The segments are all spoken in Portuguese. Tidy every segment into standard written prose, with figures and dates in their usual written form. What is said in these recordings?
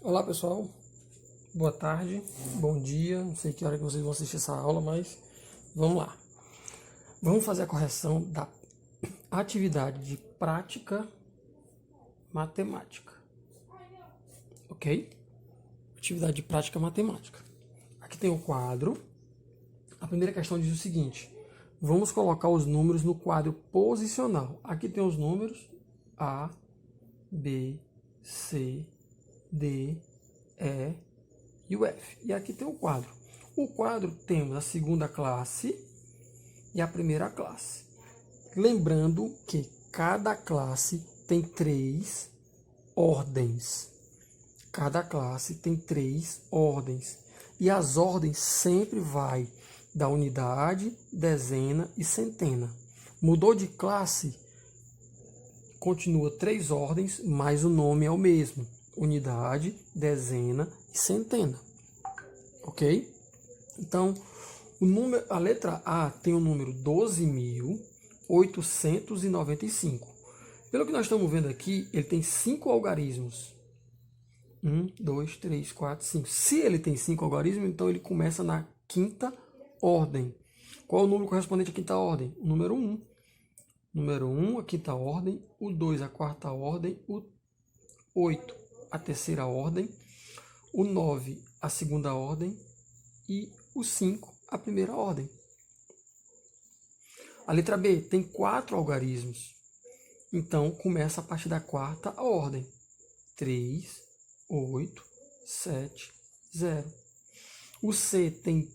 Olá pessoal, boa tarde, bom dia, não sei que hora que vocês vão assistir essa aula, mas vamos lá. Vamos fazer a correção da atividade de prática matemática, ok? Atividade de prática matemática. Aqui tem o quadro. A primeira questão diz o seguinte: vamos colocar os números no quadro posicional. Aqui tem os números A, B, C, D, E e o F. E aqui tem o quadro. O quadro temos a segunda classe e a primeira classe. Lembrando que cada classe tem 3 ordens. Cada classe tem 3 ordens. E as ordens sempre vai da unidade, dezena e centena. Mudou de classe, continua 3 ordens, mas o nome é o mesmo. Unidade, dezena e centena. Ok? Então, a letra A tem o número 12.895. Pelo que nós estamos vendo aqui, ele tem 5 algarismos. 1, 2, 3, 4, 5. Se ele tem 5 algarismos, então ele começa na quinta ordem. Qual é o número correspondente à quinta ordem? O número 1. Número 1, a quinta ordem. O 2, a quarta ordem. O 8, a terceira ordem. O 9, a segunda ordem. E o 5, a primeira ordem. A letra B tem 4 algarismos. Então, começa a partir da quarta ordem. 3, 8, 7, 0. O C tem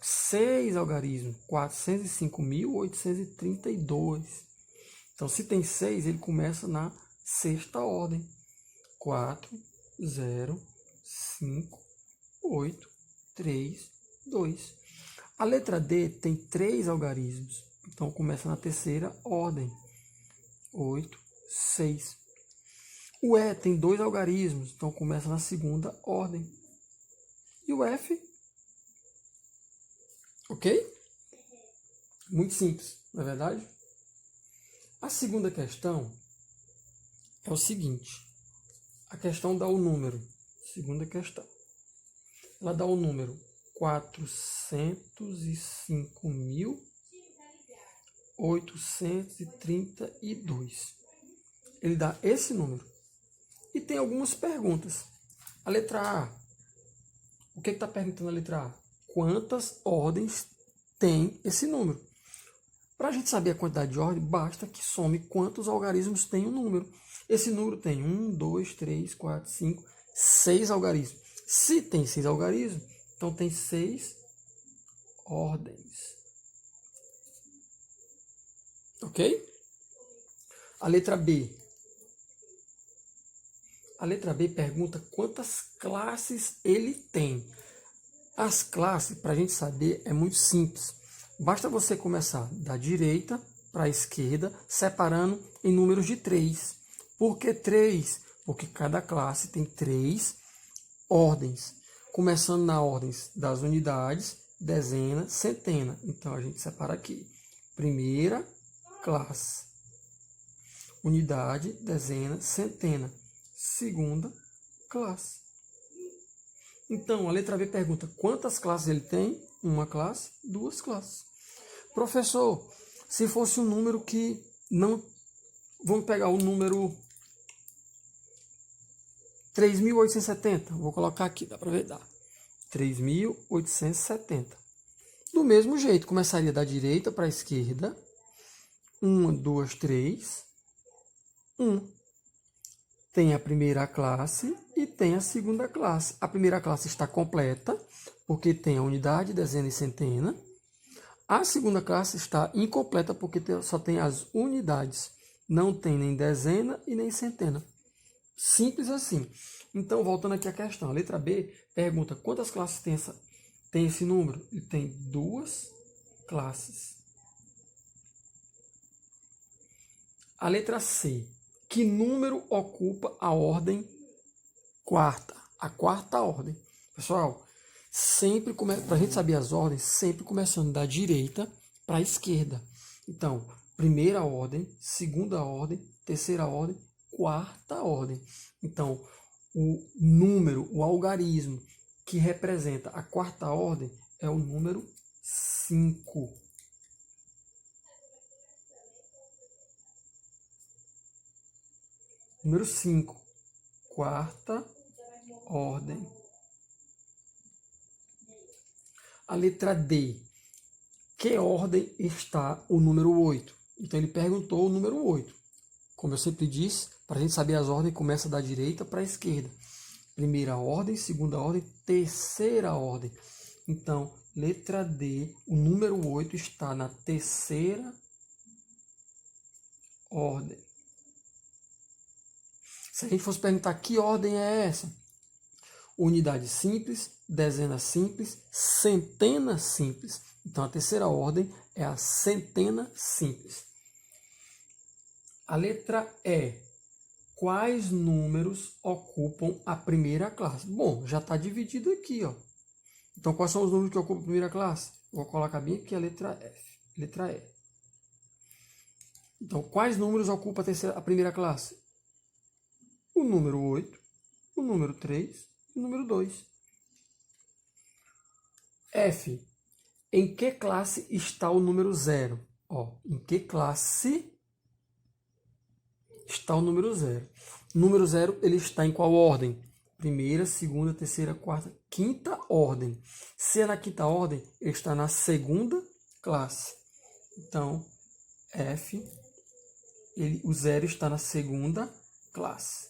6 algarismos, 405.832. Então, se tem 6, ele começa na sexta ordem. 4, 0, 5, 8, 3, 2. A letra D tem 3 algarismos. Então, começa na terceira ordem. 8, 6. O E tem 2 algarismos, então começa na segunda ordem. E o F? Ok? Muito simples, não é verdade? A segunda questão é o seguinte. A questão dá o número. Segunda questão. Ela dá o número 405.832. Ele dá esse número. E tem algumas perguntas. A letra A. O que está perguntando a letra A? Quantas ordens tem esse número? Para a gente saber a quantidade de ordem, basta que some quantos algarismos tem o número. Esse número tem 1, 2, 3, 4, 5, 6 algarismos. Se tem 6 algarismos, então tem 6 ordens. Ok? A letra B. A letra B pergunta quantas classes ele tem. As classes, para a gente saber, é muito simples. Basta você começar da direita para a esquerda, separando em números de 3. Por que 3? Porque cada classe tem 3 ordens. Começando na ordem das unidades, dezena, centena. Então, a gente separa aqui. Primeira classe. Unidade, dezena, centena. Segunda classe. Então, a letra B pergunta quantas classes ele tem? Uma classe, 2 classes. Professor, se fosse um número que não... Vamos pegar o número 3.870. Vou colocar aqui, dá para ver, dá. 3.870. Do mesmo jeito, começaria da direita para a esquerda. 1, 2, 3. 1. Tem a primeira classe e tem a segunda classe. A primeira classe está completa, porque tem a unidade, dezena e centena. A segunda classe está incompleta, porque só tem as unidades. Não tem nem dezena e nem centena. Simples assim. Então, voltando aqui à questão. A letra B pergunta quantas classes tem esse número? Ele tem 2 classes. A letra C. Que número ocupa a ordem quarta? A quarta ordem. Pessoal, sempre para a gente saber as ordens, sempre começando da direita para a esquerda. Então, primeira ordem, segunda ordem, terceira ordem, quarta ordem. Então, o número, o algarismo que representa a quarta ordem é o número 5. Número 5, quarta ordem. A letra D. Que ordem está o número 8? Então ele perguntou o número 8. Como eu sempre disse, para a gente saber as ordens, começa da direita para a esquerda. Primeira ordem, segunda ordem, terceira ordem. Então, letra D, o número 8 está na terceira ordem. Se a gente fosse perguntar que ordem é essa? Unidade simples, dezena simples, centena simples. Então, a terceira ordem é a centena simples. A letra E. Quais números ocupam a primeira classe? Bom, já está dividido aqui, ó. Então, quais são os números que ocupam a primeira classe? Vou colocar bem aqui a letra F, letra E. Então, quais números ocupam a primeira classe? O número 8, o número 3 e o número 2. F. Em que classe está o número 0? Ó, em que classe está o número 0? O número 0, ele está em qual ordem? Primeira, segunda, terceira, quarta, quinta ordem. Se é na quinta ordem, ele está na segunda classe. Então, F, o 0 está na segunda classe.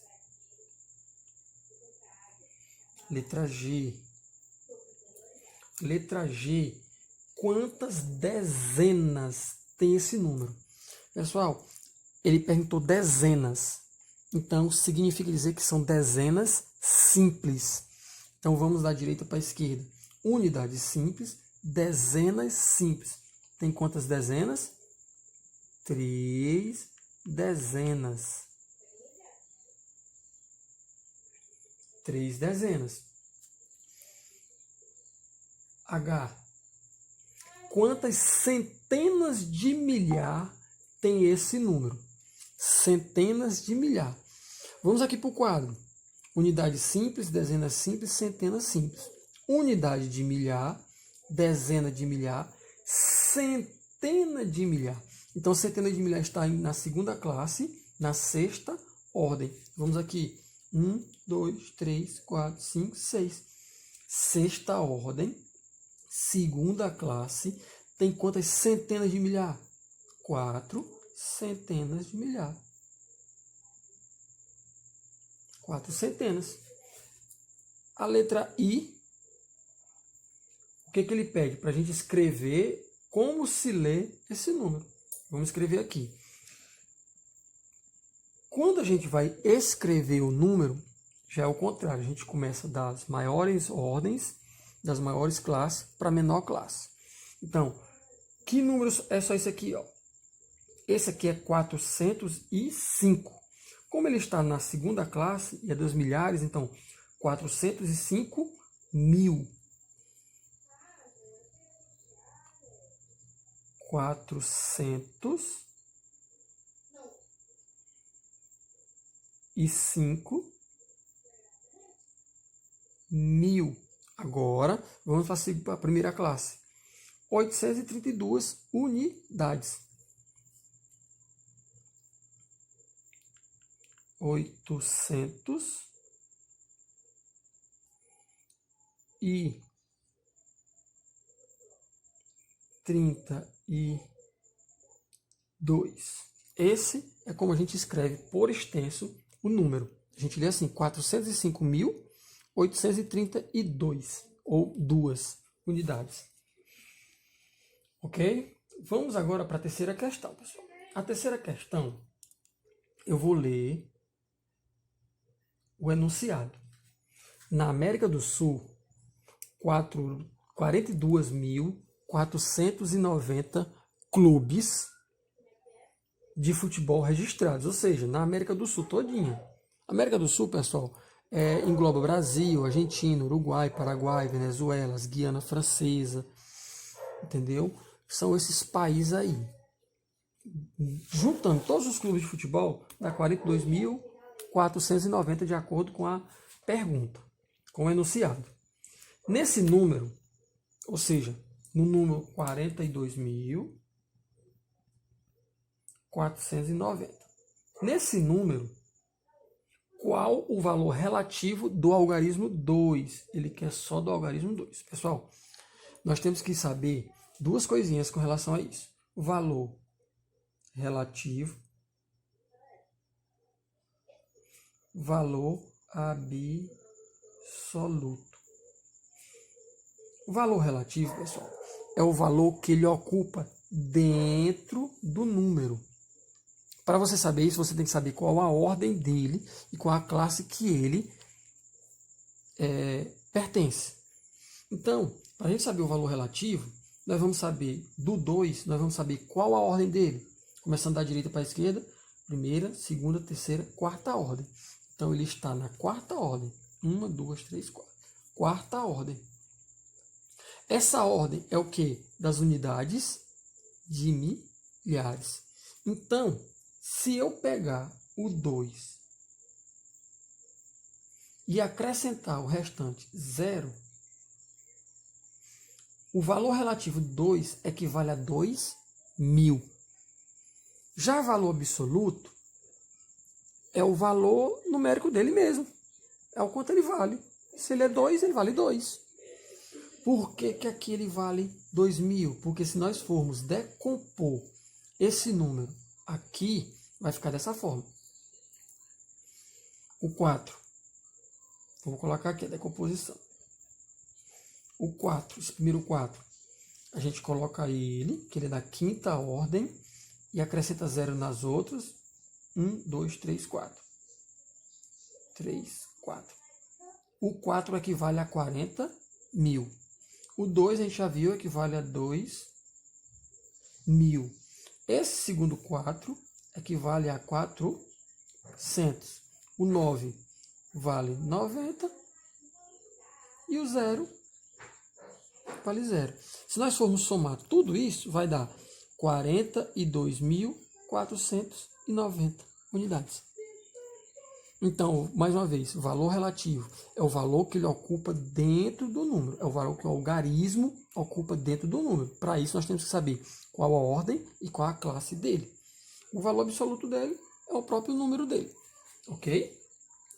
Letra G. Letra G. Quantas dezenas tem esse número? Pessoal, ele perguntou dezenas. Então, significa dizer que são dezenas simples. Então, vamos da direita para a esquerda. Unidade simples, dezenas simples. Tem quantas dezenas? 3 dezenas. 3 dezenas. H. Quantas centenas de milhar tem esse número? Centenas de milhar. Vamos aqui para o quadro. Unidade simples, dezena simples, centena simples. Unidade de milhar, dezena de milhar, centena de milhar. Então, centena de milhar está na segunda classe, na sexta ordem. Vamos aqui. 1, 2, 3, 4, 5, 6. Sexta ordem, segunda classe, tem quantas centenas de milhar? 4 centenas de milhar. 4 centenas. A letra I, o que ele pede? Para a gente escrever como se lê esse número. Vamos escrever aqui. Quando a gente vai escrever o número, já é o contrário. A gente começa das maiores ordens, das maiores classes, para a menor classe. Então, que números é só esse aqui? Ó? Esse aqui é 405. Como ele está na segunda classe e é dos milhares, então 405 mil. 405 mil. Agora, vamos para a primeira classe. 832 unidades. 832. Esse é como a gente escreve por extenso o número. A gente lê assim, 405.832, ou 2 unidades. Ok? Vamos agora para a terceira questão, pessoal. A terceira questão, eu vou ler o enunciado. Na América do Sul, 42.490 clubes de futebol registrados, ou seja, na América do Sul todinha. A América do Sul, pessoal, engloba Brasil, Argentina, Uruguai, Paraguai, Venezuela, Guiana Francesa, entendeu? São esses países aí. Juntando todos os clubes de futebol, dá 42.490 de acordo com a pergunta, com o enunciado. Nesse número, ou seja, no número 42.490, nesse número, qual o valor relativo do algarismo 2? Ele quer só do algarismo 2. Pessoal, nós temos que saber duas coisinhas com relação a isso. O valor relativo, valor absoluto. O valor relativo, pessoal, é o valor que ele ocupa dentro do número. Para você saber isso, você tem que saber qual a ordem dele e qual a classe que ele pertence. Então, para a gente saber o valor relativo, nós vamos saber do 2, nós vamos saber qual a ordem dele. Começando da direita para a esquerda, primeira, segunda, terceira, quarta ordem. Então, ele está na quarta ordem. 1, 2, 3, 4. Quarta ordem. Essa ordem é o quê? Das unidades de milhares. Então, se eu pegar o 2 e acrescentar o restante 0, o valor relativo 2 equivale a 2.000. Já o valor absoluto é o valor numérico dele mesmo. É o quanto ele vale. Se ele é 2, ele vale 2. Por que que aqui ele vale 2.000? Porque se nós formos decompor esse número aqui, vai ficar dessa forma. O 4. Vou colocar aqui a decomposição. O 4, esse primeiro 4, a gente coloca ele, que ele é da quinta ordem, e acrescenta 0 nas outras. 1, 2, 3, 4. 3, 4. O 4 equivale a 40.000. O 2 a gente já viu, equivale a 2.000. Esse segundo 4 equivale a 400. O 9 vale 90. E o 0 vale 0. Se nós formos somar tudo isso, vai dar 42.490 unidades. Então, mais uma vez, o valor relativo é o valor que ele ocupa dentro do número. É o valor que o algarismo ocupa dentro do número. Para isso, nós temos que saber qual a ordem e qual a classe dele. O valor absoluto dele é o próprio número dele. Ok?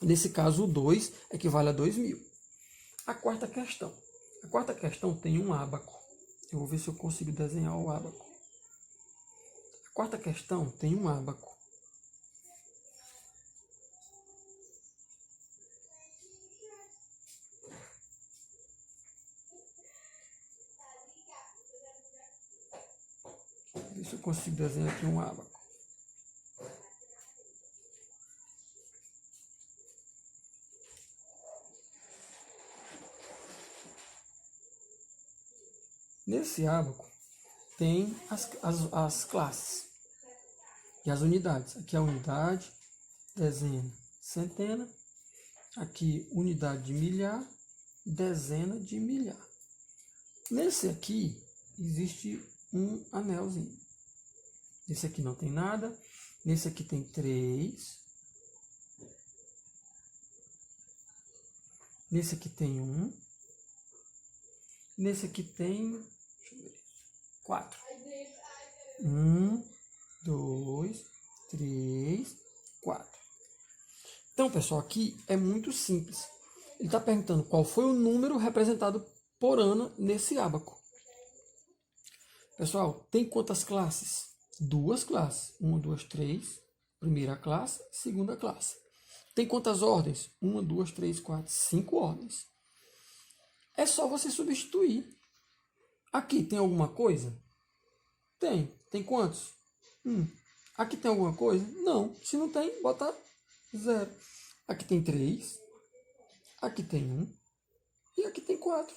Nesse caso, o 2 equivale a 2.000. A quarta questão. A quarta questão tem um ábaco. Eu vou ver se eu consigo desenhar o ábaco. A quarta questão tem um ábaco. Ver se eu consigo desenhar aqui um ábaco. Nesse ábaco tem as classes e as unidades. Aqui é a unidade, dezena, centena. Aqui unidade de milhar, dezena de milhar. Nesse aqui existe um anelzinho. Nesse aqui não tem nada. Nesse aqui tem 3. Nesse aqui tem 1. Nesse aqui tem 4. 1, 2, 3, 4. Então, pessoal, aqui é muito simples. Ele está perguntando qual foi o número representado por ano nesse ábaco. Pessoal, tem quantas classes? 2 classes. 1, 2, 3. Primeira classe, segunda classe. Tem quantas ordens? 1, 2, 3, 4, 5 ordens. É só você substituir. Aqui tem alguma coisa? Tem. Tem quantos? 1. Aqui tem alguma coisa? Não. Se não tem, bota 0. Aqui tem 3. Aqui tem 1. E aqui tem 4.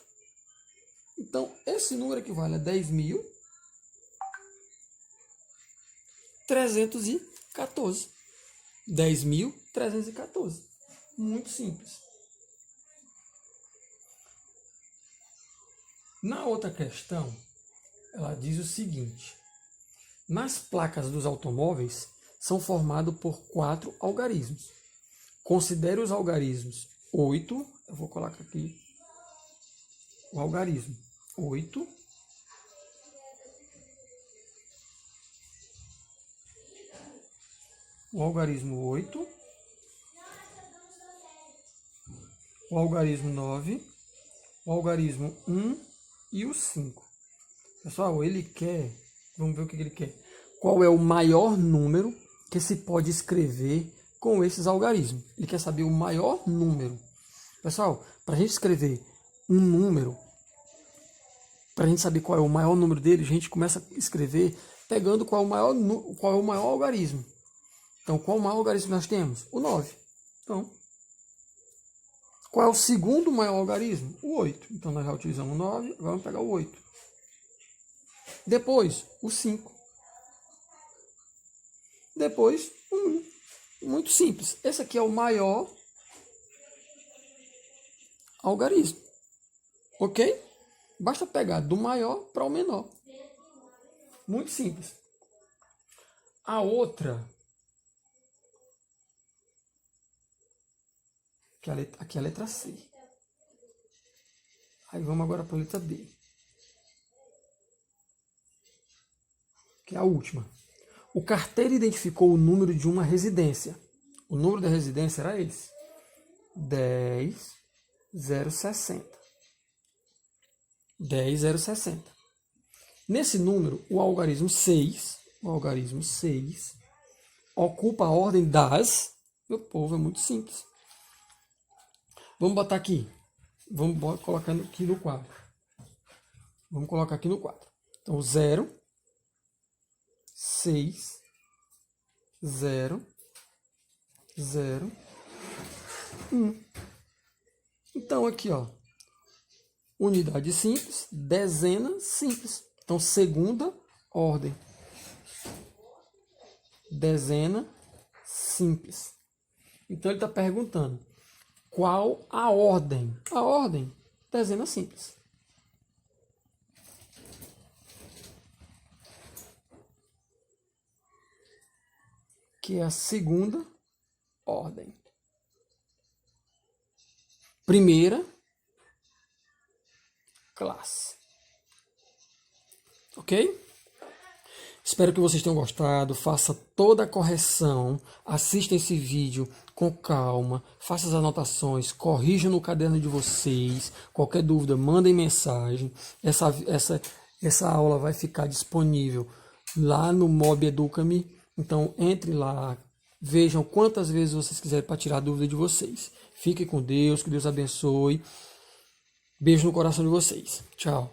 Então, esse número equivale a 10.314. 10.314. Muito simples. Na outra questão, ela diz o seguinte: nas placas dos automóveis são formados por 4 algarismos. Considere os algarismos 8, eu vou colocar aqui o algarismo. 8 o algarismo 8, o algarismo 9, o algarismo 1 e o 5. Pessoal, ele quer, vamos ver o que ele quer. Qual é o maior número que se pode escrever com esses algarismos? Ele quer saber o maior número. Pessoal, para a gente escrever um número, para a gente saber qual é o maior número dele, a gente começa a escrever pegando qual é o maior algarismo. Então, qual o maior algarismo nós temos? O 9. Então, qual é o segundo maior algarismo? O 8. Então, nós já utilizamos o 9, agora vamos pegar o 8. Depois, o 5. Depois, o 1. Muito simples. Esse aqui é o maior algarismo. Ok? Basta pegar do maior para o menor. Muito simples. A outra, aqui é a letra C. Aí vamos agora para a letra D, que é a última. O carteiro identificou o número de uma residência. O número da residência era esse. 10.060. 10.060. Nesse número, o algarismo 6 ocupa a ordem das... Meu povo, é muito simples. Vamos botar aqui. Vamos colocando aqui no quadro. Vamos colocar aqui no quadro. Então, 0, 6, 0, 0, 1. Então, aqui, ó. Unidade simples, dezena simples. Então, segunda ordem. Dezena simples. Então, ele está perguntando qual a ordem? A ordem, dezena simples. Que é a segunda ordem. Primeira classe. Ok? Espero que vocês tenham gostado. Faça toda a correção. Assista esse vídeo com calma. Faça as anotações. Corrija no caderno de vocês. Qualquer dúvida, mandem mensagem. Essa aula vai ficar disponível lá no Mob Educa-me. Então, entre lá. Vejam quantas vezes vocês quiserem para tirar a dúvida de vocês. Fiquem com Deus. Que Deus abençoe. Beijo no coração de vocês. Tchau.